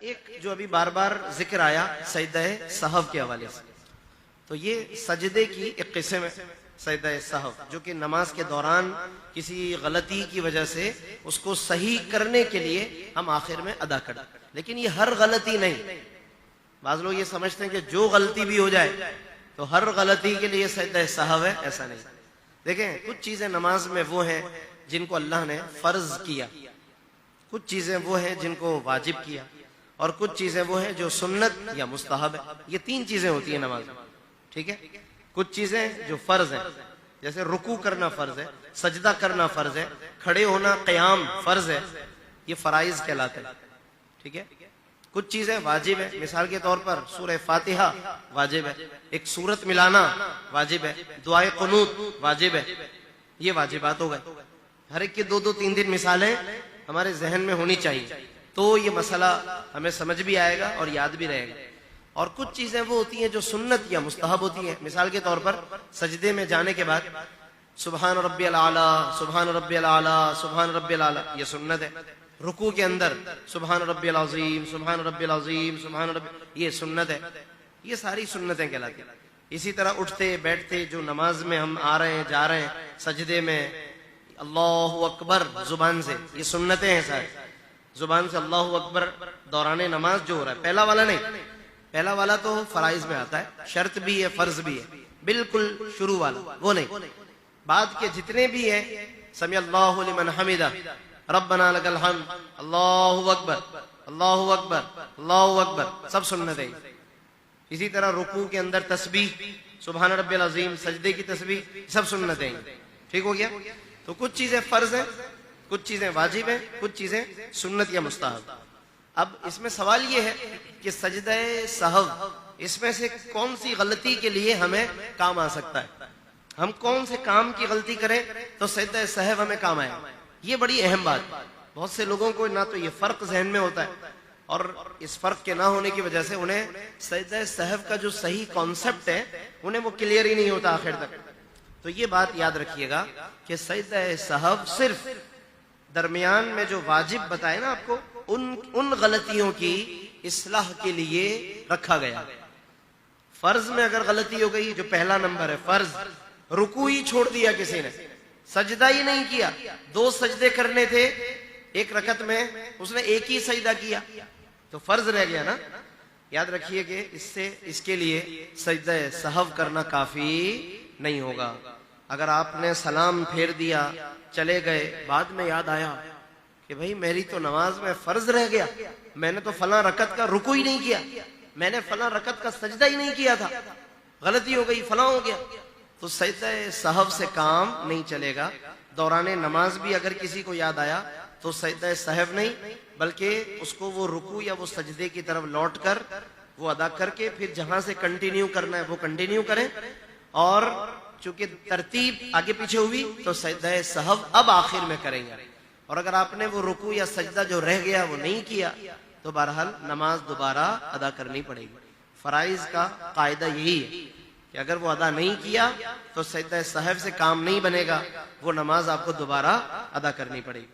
एक जो अभी बार बार जिक्र आया सजदा सहव के हवाले से, तो ये सजदे की एक किस्म है सजदा सहव, जो कि नमाज के दौरान किसी गलती की वजह से उसको सही करने के लिए हम आखिर में अदा करें। लेकिन ये हर गलती नहीं। बाज़ लोग ये समझते हैं कि जो गलती भी हो जाए तो हर गलती के लिए सजदा सहव है, ऐसा नहीं। देखें, कुछ चीजें नमाज में वो हैं जिनको अल्लाह ने फर्ज किया, कुछ चीजें वो हैं जिनको वाजिब किया, और कुछ चीजें वो हैं जो सुन्नत या मुस्तहब है। ये तीन चीजें होती है नमाज में, ठीक है। कुछ चीजें जो फर्ज है, जैसे रुकू करना फर्ज है, सजदा करना फर्ज है, खड़े होना क़याम फर्ज है, ये फराइज कहलाते हैं, ठीक है। कुछ चीजें वाजिब है, मिसाल के तौर पर सूरह फातिहा वाजिब है, एक सूरत मिलाना वाजिब है, दुआए कुनूत वाजिब है, ये वाजिबात हो गए। हर एक की दो दो तीन तीन मिसालें हमारे जहन में होनी चाहिए, तो ये मसला हमें समझ भी आएगा और याद भी रहेगा। और कुछ चीजें वो होती हैं जो सुन्नत या मुस्तहब होती हैं। मिसाल के तौर पर सजदे में जाने के बाद सुभान रब्बियल आला, सुभान रब्बियल आला, सुभान रब्बियल आला, ये सुन्नत है। रुकू के अंदर सुभान रब्बियल अज़ीम, सुभान रब्बियल अज़ीम, सुभान रब्बी, ये सुन्नत है। ये सारी सुन्नतें कहलाती हैं। इसी तरह उठते बैठते जो नमाज में हम आ रहे हैं जा रहे हैं, सजदे में अल्लाहु अकबर जुबान से, ये सुन्नतें हैं सारी। जुबान से अल्लाहु अकबर दौराने नमाज जो हो रहा है, पहला वाला नहीं, पहला वाला तो फराइज में आता है, शर्त भी है, फर्ज भी है। बिल्कुल शुरू वाला वो नहीं। बाद के जितने भी हैं, समी अल्लाहु लिमन हमिदा, रब्बना लकल हम्द, अल्लाहु अकबर, अल्लाहु अकबर, अल्लाहु अकबर, सब सुन्नत है। इसी तरह रुकू के अंदर तस्बीह, सुभान रब्बिल अज़ीम, सजदे की तस्बीह, सब सुन्नत है। ठीक हो गया। तो कुछ चीजें फर्ज हैं, कुछ चीजें वाजिब हैं, कुछ चीजें सुन्नत या मुस्तहब। अब इसमें सवाल ये है कि सजदा सहव, इसमें से कौन सी गलती के लिए हमें काम आ सकता है? हम कौन से काम की गलती करें तो सजदा सहव हमें काम आए? ये बड़ी अहम बात। बहुत से लोगों को ना तो ये फर्क जहन में होता है, और इस फर्क के ना होने की वजह से उन्हें सजदा सहव का जो सही कॉन्सेप्ट है उन्हें वो क्लियर ही नहीं होता आखिर तक। तो ये बात याद रखिएगा कि सजदा सहव सिर्फ दरमियान में जो वाजिब बताए ना आपको, उन गलतियों की इस्लाह के लिए रखा गया। फर्ज में अगर गलती हो गई, जो पहला नंबर है फर्ज, रुकू ही छोड़ दिया किसी ने, सजदा ही नहीं किया, दो सजदे करने थे एक रकत में, उसने एक ही सजदा किया, तो फर्ज रह गया ना। याद रखिए कि इसके लिए सजदा सहव करना काफी नहीं होगा। अगर आपने सलाम फेर दिया, चले गए, बाद में याद आया कि भाई मेरी तो नमाज में फर्ज रह गया, मैंने तो फला रकत का रुकू ही नहीं किया, मैंने फला रकत का सजदा ही नहीं किया था, गलती हो गई, फला हो गया, तो सजदा सहव से काम नहीं चलेगा। दौराने नमाज भी अगर किसी को याद आया तो सजदा सहव नहीं, बल्कि उसको वो रुकू या वो सजदे की तरफ लौट कर वो अदा करके फिर जहां से कंटिन्यू करना है वो कंटिन्यू करें। और चूंकि तरतीब आगे पीछे हुई तो सजदा सहव अब आखिर में करेंगे। और अगर आपने वो रुकू या सजदा जो रह गया वो नहीं किया तो बहरहाल नमाज दोबारा अदा करनी पड़ेगी। फराइज का कायदा यही है कि अगर वो अदा नहीं किया तो सजदा सहव से काम नहीं बनेगा, वो नमाज आपको दोबारा अदा करनी पड़ेगी।